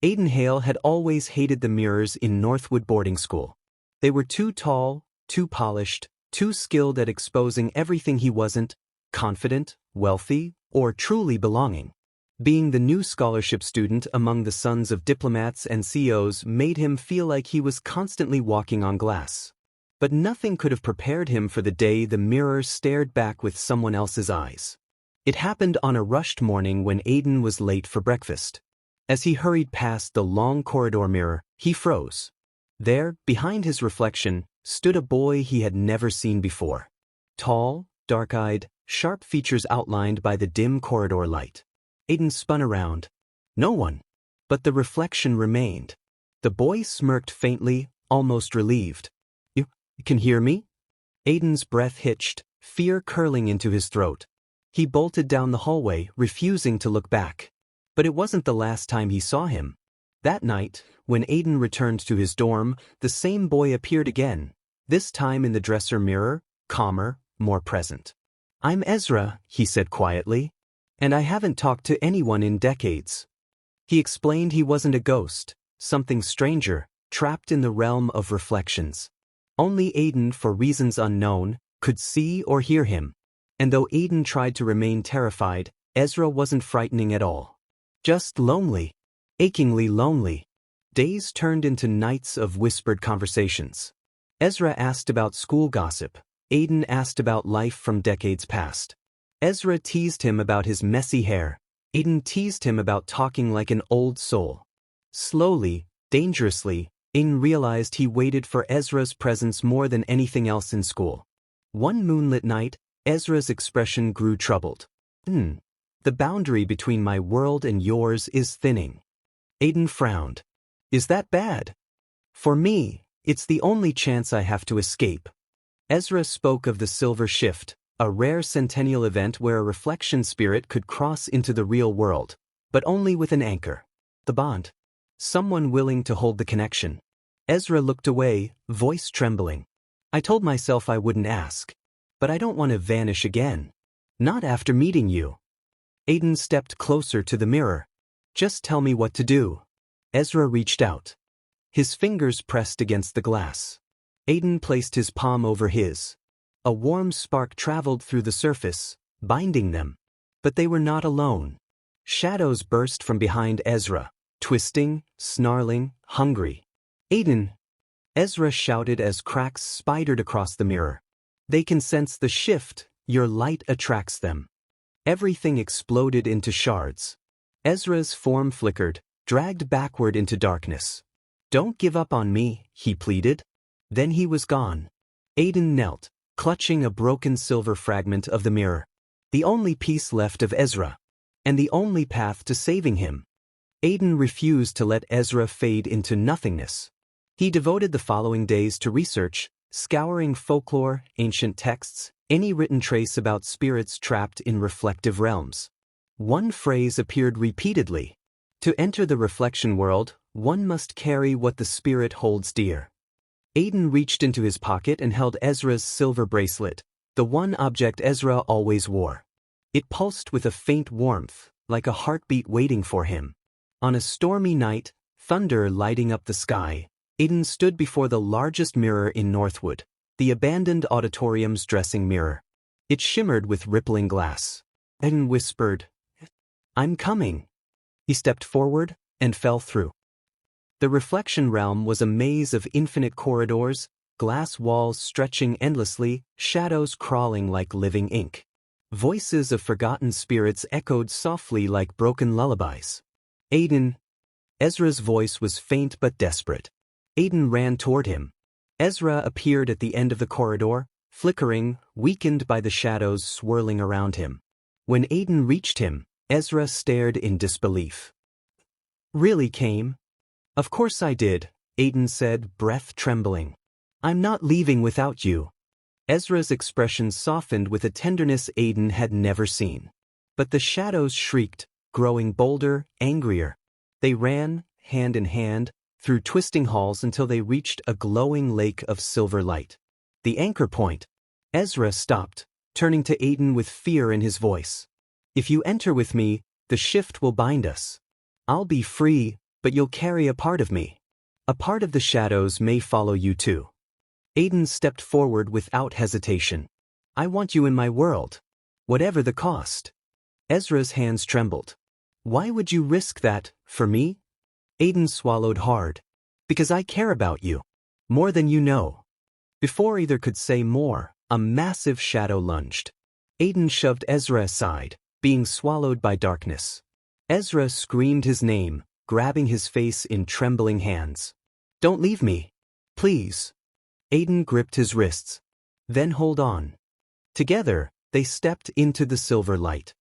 Aiden Hale had always hated the mirrors in Northwood boarding school. They were too tall, too polished, too skilled at exposing everything he wasn't, confident, wealthy, or truly belonging. Being the new scholarship student among the sons of diplomats and CEOs made him feel like he was constantly walking on glass. But nothing could have prepared him for the day the mirror stared back with someone else's eyes. It happened on a rushed morning when Aiden was late for breakfast. As he hurried past the long corridor mirror, he froze. There, behind his reflection, stood a boy he had never seen before. Tall, dark-eyed, sharp features outlined by the dim corridor light. Aiden spun around. No one. But the reflection remained. The boy smirked faintly, almost relieved. You can hear me? Aiden's breath hitched, fear curling into his throat. He bolted down the hallway, refusing to look back. But it wasn't the last time he saw him. That night, when Aiden returned to his dorm, the same boy appeared again, this time in the dresser mirror, calmer, more present. I'm Ezra, he said quietly. And I haven't talked to anyone in decades. He explained he wasn't a ghost, something stranger, trapped in the realm of reflections. Only Aiden, for reasons unknown, could see or hear him. And though Aiden tried to remain terrified, Ezra wasn't frightening at all. Just lonely. Achingly lonely. Days turned into nights of whispered conversations. Ezra asked about school gossip. Aiden asked about life from decades past. Ezra teased him about his messy hair. Aiden teased him about talking like an old soul. Slowly, dangerously, Aiden realized he waited for Ezra's presence more than anything else in school. One moonlit night, Ezra's expression grew troubled. The boundary between my world and yours is thinning. Aiden frowned. Is that bad? For me, it's the only chance I have to escape. Ezra spoke of the Silver Shift, a rare centennial event where a reflection spirit could cross into the real world, but only with an anchor. The bond. Someone willing to hold the connection. Ezra looked away, voice trembling. I told myself I wouldn't ask. But I don't want to vanish again. Not after meeting you. Aiden stepped closer to the mirror. Just tell me what to do. Ezra reached out. His fingers pressed against the glass. Aiden placed his palm over his. A warm spark traveled through the surface, binding them. But they were not alone. Shadows burst from behind Ezra, twisting, snarling, hungry. Aiden! Ezra shouted as cracks spidered across the mirror. They can sense the shift, your light attracts them. Everything exploded into shards. Ezra's form flickered, dragged backward into darkness. Don't give up on me, he pleaded. Then he was gone. Aiden knelt, clutching a broken silver fragment of the mirror. The only piece left of Ezra. And the only path to saving him. Aiden refused to let Ezra fade into nothingness. He devoted the following days to research, scouring folklore, ancient texts, any written trace about spirits trapped in reflective realms. One phrase appeared repeatedly. To enter the reflection world, one must carry what the spirit holds dear. Aiden reached into his pocket and held Ezra's silver bracelet, the one object Ezra always wore. It pulsed with a faint warmth, like a heartbeat waiting for him. On a stormy night, thunder lighting up the sky, Aiden stood before the largest mirror in Northwood, the abandoned auditorium's dressing mirror. It shimmered with rippling glass. Aiden whispered, I'm coming. He stepped forward and fell through. The reflection realm was a maze of infinite corridors, glass walls stretching endlessly, shadows crawling like living ink. Voices of forgotten spirits echoed softly like broken lullabies. Aiden. Ezra's voice was faint but desperate. Aiden ran toward him. Ezra appeared at the end of the corridor, flickering, weakened by the shadows swirling around him. When Aiden reached him, Ezra stared in disbelief. Really came? Of course I did, Aiden said, breath trembling. I'm not leaving without you. Ezra's expression softened with a tenderness Aiden had never seen. But the shadows shrieked, growing bolder, angrier. They ran, hand in hand, through twisting halls until they reached a glowing lake of silver light. The anchor point. Ezra stopped, turning to Aiden with fear in his voice. If you enter with me, the shift will bind us. I'll be free, but you'll carry a part of me. A part of the shadows may follow you too. Aiden stepped forward without hesitation. I want you in my world. Whatever the cost. Ezra's hands trembled. Why would you risk that, for me? Aiden swallowed hard. Because I care about you. More than you know. Before either could say more, a massive shadow lunged. Aiden shoved Ezra aside, being swallowed by darkness. Ezra screamed his name, grabbing his face in trembling hands. Don't leave me. Please. Aiden gripped his wrists. Then hold on. Together, they stepped into the silver light.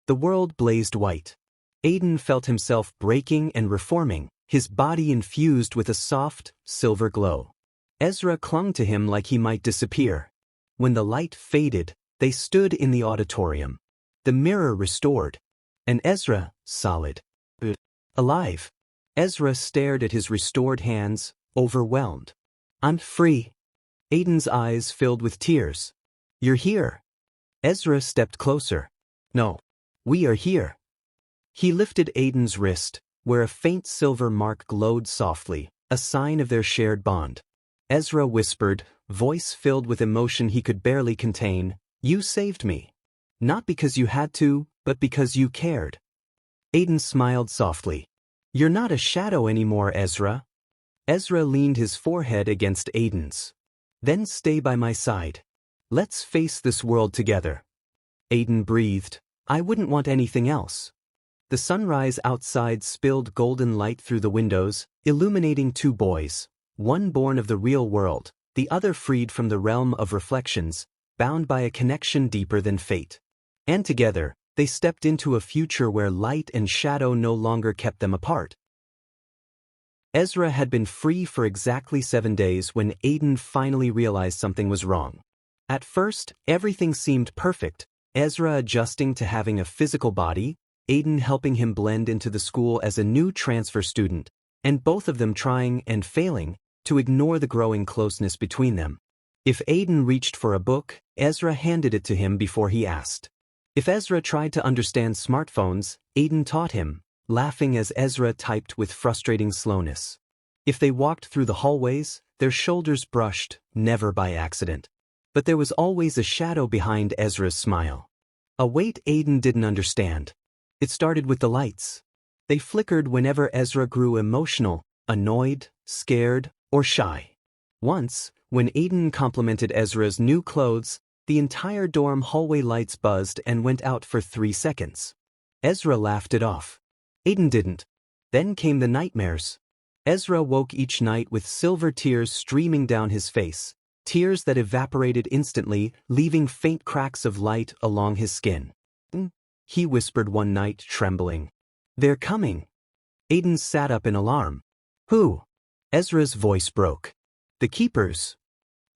The world blazed white. Aiden felt himself breaking and reforming, his body infused with a soft, silver glow. Ezra clung to him like he might disappear. When the light faded, they stood in the auditorium. The mirror restored. And Ezra, solid. Alive. Ezra stared at his restored hands, overwhelmed. I'm free. Aiden's eyes filled with tears. You're here. Ezra stepped closer. No. We are here. He lifted Aiden's wrist, where a faint silver mark glowed softly, a sign of their shared bond. Ezra whispered, voice filled with emotion he could barely contain, You saved me. Not because you had to, but because you cared. Aiden smiled softly. You're not a shadow anymore, Ezra. Ezra leaned his forehead against Aiden's. Then stay by my side. Let's face this world together. Aiden breathed. I wouldn't want anything else. The sunrise outside spilled golden light through the windows, illuminating two boys, one born of the real world, the other freed from the realm of reflections, bound by a connection deeper than fate. And together, they stepped into a future where light and shadow no longer kept them apart. Ezra had been free for exactly 7 days when Aiden finally realized something was wrong. At first, everything seemed perfect, Ezra adjusting to having a physical body, Aiden helping him blend into the school as a new transfer student, and both of them trying and failing to ignore the growing closeness between them. If Aiden reached for a book, Ezra handed it to him before he asked. If Ezra tried to understand smartphones, Aiden taught him, laughing as Ezra typed with frustrating slowness. If they walked through the hallways, their shoulders brushed, never by accident. But there was always a shadow behind Ezra's smile. A weight Aiden didn't understand. It started with the lights. They flickered whenever Ezra grew emotional, annoyed, scared, or shy. Once, when Aiden complimented Ezra's new clothes, the entire dorm hallway lights buzzed and went out for 3 seconds. Ezra laughed it off. Aiden didn't. Then came the nightmares. Ezra woke each night with silver tears streaming down his face, tears that evaporated instantly, leaving faint cracks of light along his skin. He whispered one night, trembling. They're coming. Aiden sat up in alarm. Who? Ezra's voice broke. The Keepers.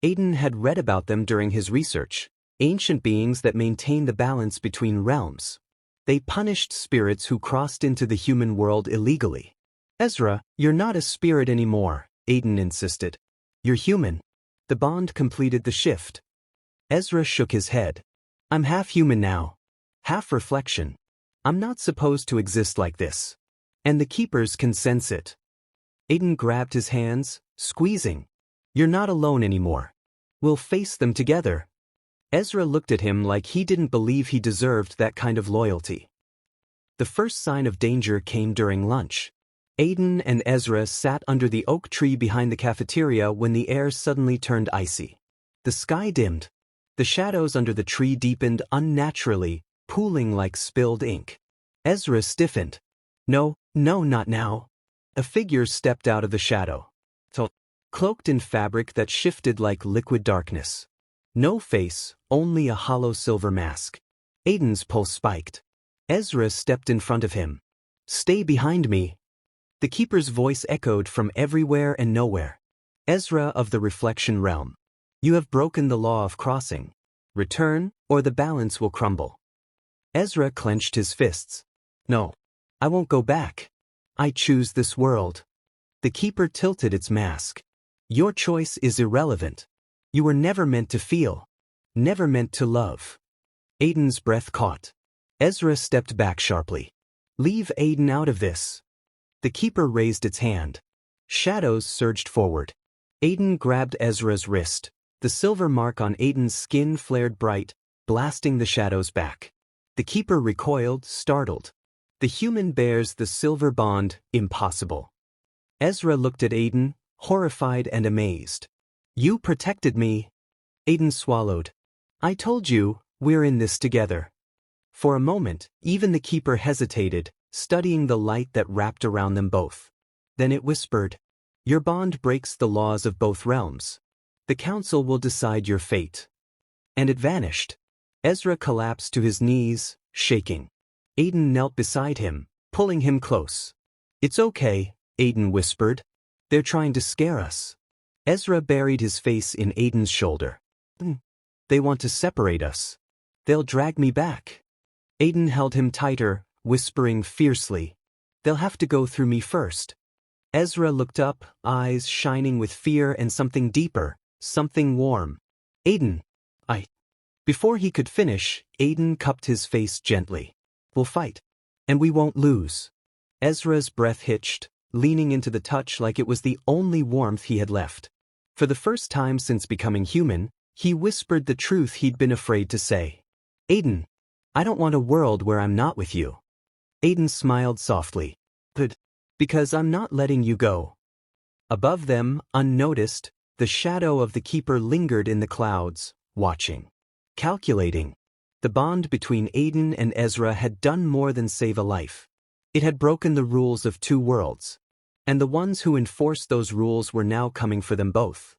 Aiden had read about them during his research, ancient beings that maintain the balance between realms. They punished spirits who crossed into the human world illegally. Ezra, you're not a spirit anymore, Aiden insisted. You're human. The bond completed the shift. Ezra shook his head. I'm half human now. Half reflection. I'm not supposed to exist like this. And the Keepers can sense it. Aiden grabbed his hands, squeezing. You're not alone anymore. We'll face them together. Ezra looked at him like he didn't believe he deserved that kind of loyalty. The first sign of danger came during lunch. Aiden and Ezra sat under the oak tree behind the cafeteria when the air suddenly turned icy. The sky dimmed. The shadows under the tree deepened unnaturally, pooling like spilled ink. Ezra stiffened. No, not now. A figure stepped out of the shadow. Cloaked in fabric that shifted like liquid darkness. No face, only a hollow silver mask. Aiden's pulse spiked. Ezra stepped in front of him. Stay behind me. The Keeper's voice echoed from everywhere and nowhere. Ezra of the Reflection Realm. You have broken the law of crossing. Return, or the balance will crumble. Ezra clenched his fists. No. I won't go back. I choose this world. The Keeper tilted its mask. Your choice is irrelevant. You were never meant to feel. Never meant to love. Aiden's breath caught. Ezra stepped back sharply. Leave Aiden out of this. The keeper raised its hand. Shadows surged forward. Aiden grabbed Ezra's wrist. The silver mark on Aiden's skin flared bright, blasting the shadows back. The keeper recoiled, startled. The human bears the silver bond, impossible. Ezra looked at Aiden, horrified and amazed. You protected me. Aiden swallowed. I told you, we're in this together. For a moment, even the keeper hesitated, studying the light that wrapped around them both. Then it whispered, your bond breaks the laws of both realms. The council will decide your fate. And it vanished. Ezra collapsed to his knees, shaking. Aiden knelt beside him, pulling him close. It's okay, Aiden whispered. They're trying to scare us. Ezra buried his face in Aiden's shoulder. They want to separate us. They'll drag me back. Aiden held him tighter, whispering fiercely. They'll have to go through me first. Ezra looked up, eyes shining with fear and something deeper, something warm. Aiden. Before he could finish, Aiden cupped his face gently. We'll fight. And we won't lose. Ezra's breath hitched, leaning into the touch like it was the only warmth he had left. For the first time since becoming human, he whispered the truth he'd been afraid to say. Aiden, I don't want a world where I'm not with you. Aiden smiled softly. But, because I'm not letting you go. Above them, unnoticed, the shadow of the keeper lingered in the clouds, watching. Calculating. The bond between Aiden and Ezra had done more than save a life. It had broken the rules of two worlds. And the ones who enforced those rules were now coming for them both.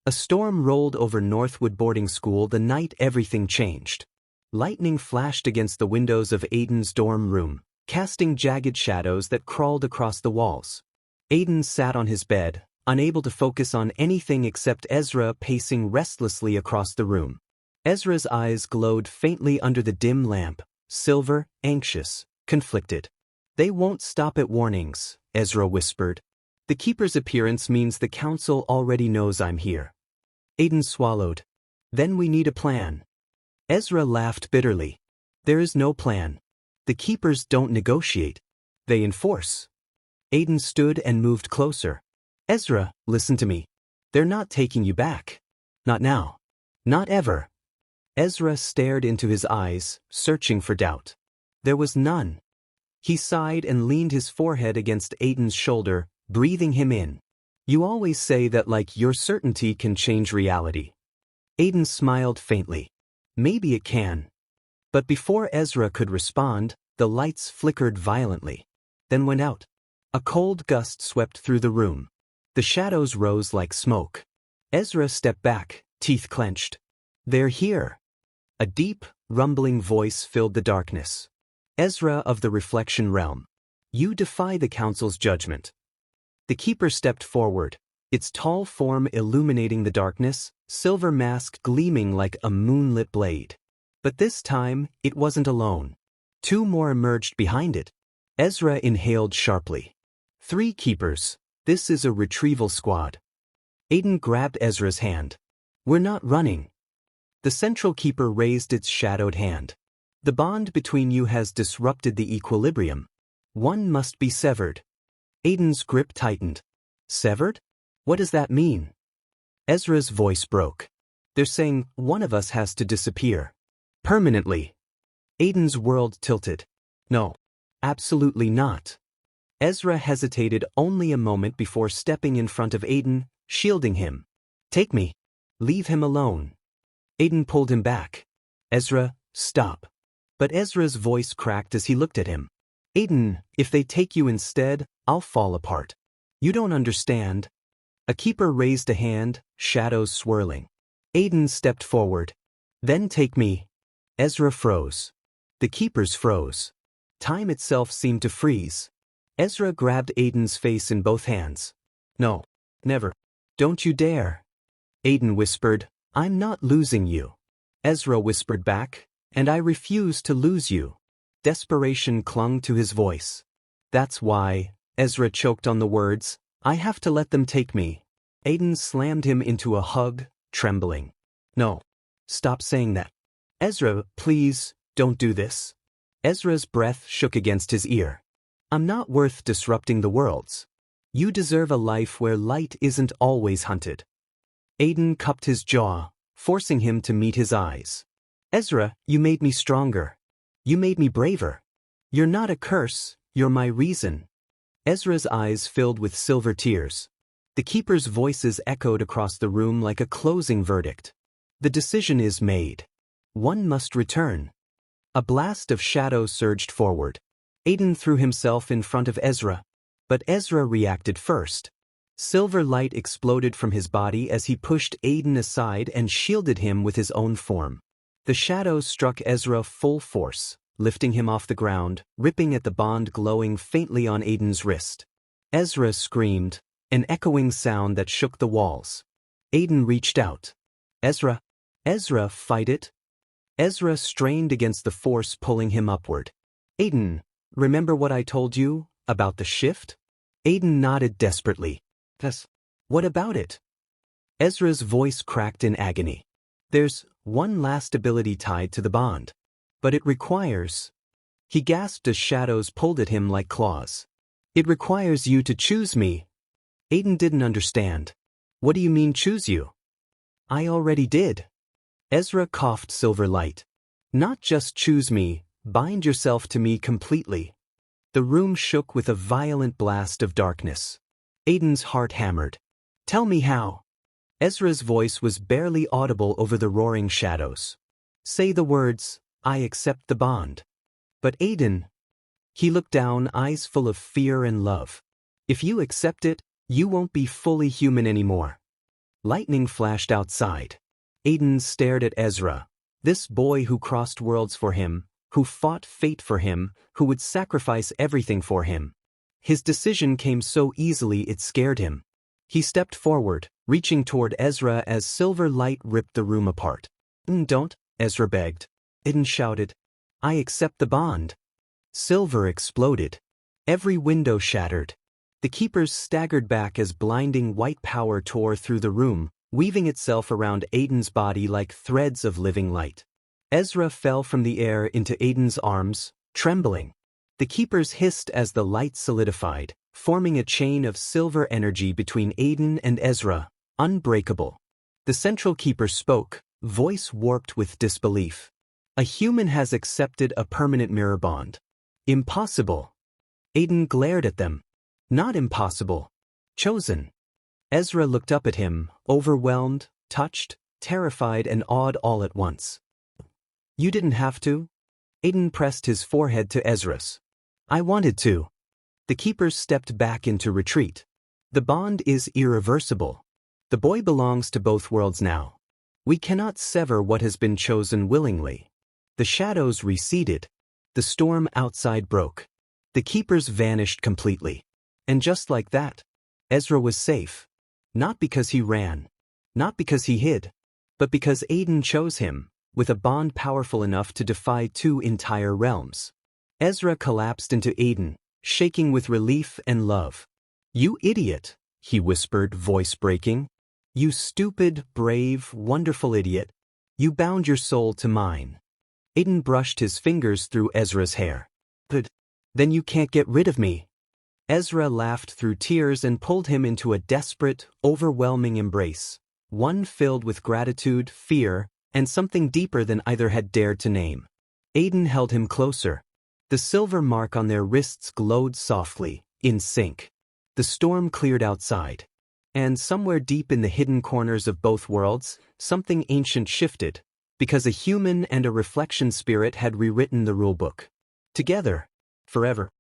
A storm rolled over Northwood Boarding School the night everything changed. Lightning flashed against the windows of Aiden's dorm room, casting jagged shadows that crawled across the walls. Aiden sat on his bed, unable to focus on anything except Ezra pacing restlessly across the room. Ezra's eyes glowed faintly under the dim lamp, silver, anxious, conflicted. They won't stop at warnings, Ezra whispered. The keeper's appearance means the council already knows I'm here. Aiden swallowed. Then we need a plan. Ezra laughed bitterly. There is no plan. The keepers don't negotiate. They enforce. Aiden stood and moved closer. Ezra, listen to me. They're not taking you back. Not now. Not ever. Ezra stared into his eyes, searching for doubt. There was none. He sighed and leaned his forehead against Aiden's shoulder, breathing him in. You always say that like your certainty can change reality. Aiden smiled faintly. Maybe it can. But before Ezra could respond, the lights flickered violently, then went out. A cold gust swept through the room. The shadows rose like smoke. Ezra stepped back, teeth clenched. They're here. A deep, rumbling voice filled the darkness. Ezra of the Reflection Realm. You defy the council's judgment. The keeper stepped forward, its tall form illuminating the darkness, silver mask gleaming like a moonlit blade. But this time, it wasn't alone. Two more emerged behind it. Ezra inhaled sharply. 3 keepers. This is a retrieval squad. Aiden grabbed Ezra's hand. We're not running. The central keeper raised its shadowed hand. The bond between you has disrupted the equilibrium. One must be severed. Aiden's grip tightened. Severed? What does that mean? Ezra's voice broke. They're saying one of us has to disappear. Permanently. Aiden's world tilted. No. Absolutely not. Ezra hesitated only a moment before stepping in front of Aiden, shielding him. Take me. Leave him alone. Aiden pulled him back. Ezra, stop. But Ezra's voice cracked as he looked at him. Aiden, if they take you instead, I'll fall apart. You don't understand. A keeper raised a hand, shadows swirling. Aiden stepped forward. Then take me. Ezra froze. The keepers froze. Time itself seemed to freeze. Ezra grabbed Aiden's face in both hands. No. Never. Don't you dare. Aiden whispered, I'm not losing you. Ezra whispered back, and I refuse to lose you. Desperation clung to his voice. That's why, Ezra choked on the words, I have to let them take me. Aiden slammed him into a hug, trembling. No. Stop saying that. Ezra, please, don't do this. Ezra's breath shook against his ear. I'm not worth disrupting the worlds. You deserve a life where light isn't always hunted. Aiden cupped his jaw, forcing him to meet his eyes. Ezra, you made me stronger. You made me braver. You're not a curse, you're my reason. Ezra's eyes filled with silver tears. The keeper's voices echoed across the room like a closing verdict. The decision is made. One must return. A blast of shadow surged forward. Aiden threw himself in front of Ezra, but Ezra reacted first. Silver light exploded from his body as he pushed Aiden aside and shielded him with his own form. The shadows struck Ezra full force, lifting him off the ground, ripping at the bond glowing faintly on Aiden's wrist. Ezra screamed, an echoing sound that shook the walls. Aiden reached out. Ezra, fight it. Ezra strained against the force pulling him upward. Aiden, remember what I told you about the shift? Aiden nodded desperately. Yes. What about it? Ezra's voice cracked in agony. There's one last ability tied to the bond. But it requires... He gasped as shadows pulled at him like claws. It requires you to choose me. Aiden didn't understand. What do you mean choose you? I already did. Ezra coughed silver light. Not just choose me, bind yourself to me completely. The room shook with a violent blast of darkness. Aiden's heart hammered. Tell me how. Ezra's voice was barely audible over the roaring shadows. Say the words, I accept the bond. But Aiden... He looked down, eyes full of fear and love. If you accept it, you won't be fully human anymore. Lightning flashed outside. Aiden stared at Ezra, this boy who crossed worlds for him, who fought fate for him, who would sacrifice everything for him. His decision came so easily it scared him. He stepped forward, reaching toward Ezra as silver light ripped the room apart. Don't, Ezra begged. Aiden shouted. I accept the bond. Silver exploded. Every window shattered. The keepers staggered back as blinding white power tore through the room, weaving itself around Aiden's body like threads of living light. Ezra fell from the air into Aiden's arms, trembling. The keepers hissed as the light solidified, forming a chain of silver energy between Aiden and Ezra, unbreakable. The central keeper spoke, voice warped with disbelief. A human has accepted a permanent mirror bond. Impossible. Aiden glared at them. Not impossible. Chosen. Ezra looked up at him, overwhelmed, touched, terrified and awed all at once. You didn't have to? Aiden pressed his forehead to Ezra's. I wanted to. The keepers stepped back into retreat. The bond is irreversible. The boy belongs to both worlds now. We cannot sever what has been chosen willingly. The shadows receded. The storm outside broke. The keepers vanished completely. And just like that, Ezra was safe. Not because he ran. Not because he hid. But because Aiden chose him, with a bond powerful enough to defy two entire realms. Ezra collapsed into Aiden, shaking with relief and love. You idiot, he whispered, voice breaking. You stupid, brave, wonderful idiot. You bound your soul to mine. Aiden brushed his fingers through Ezra's hair. But then you can't get rid of me. Ezra laughed through tears and pulled him into a desperate, overwhelming embrace, one filled with gratitude, fear, and something deeper than either had dared to name. Aiden held him closer. The silver mark on their wrists glowed softly, in sync. The storm cleared outside. And somewhere deep in the hidden corners of both worlds, something ancient shifted, because a human and a reflection spirit had rewritten the rulebook. Together, forever.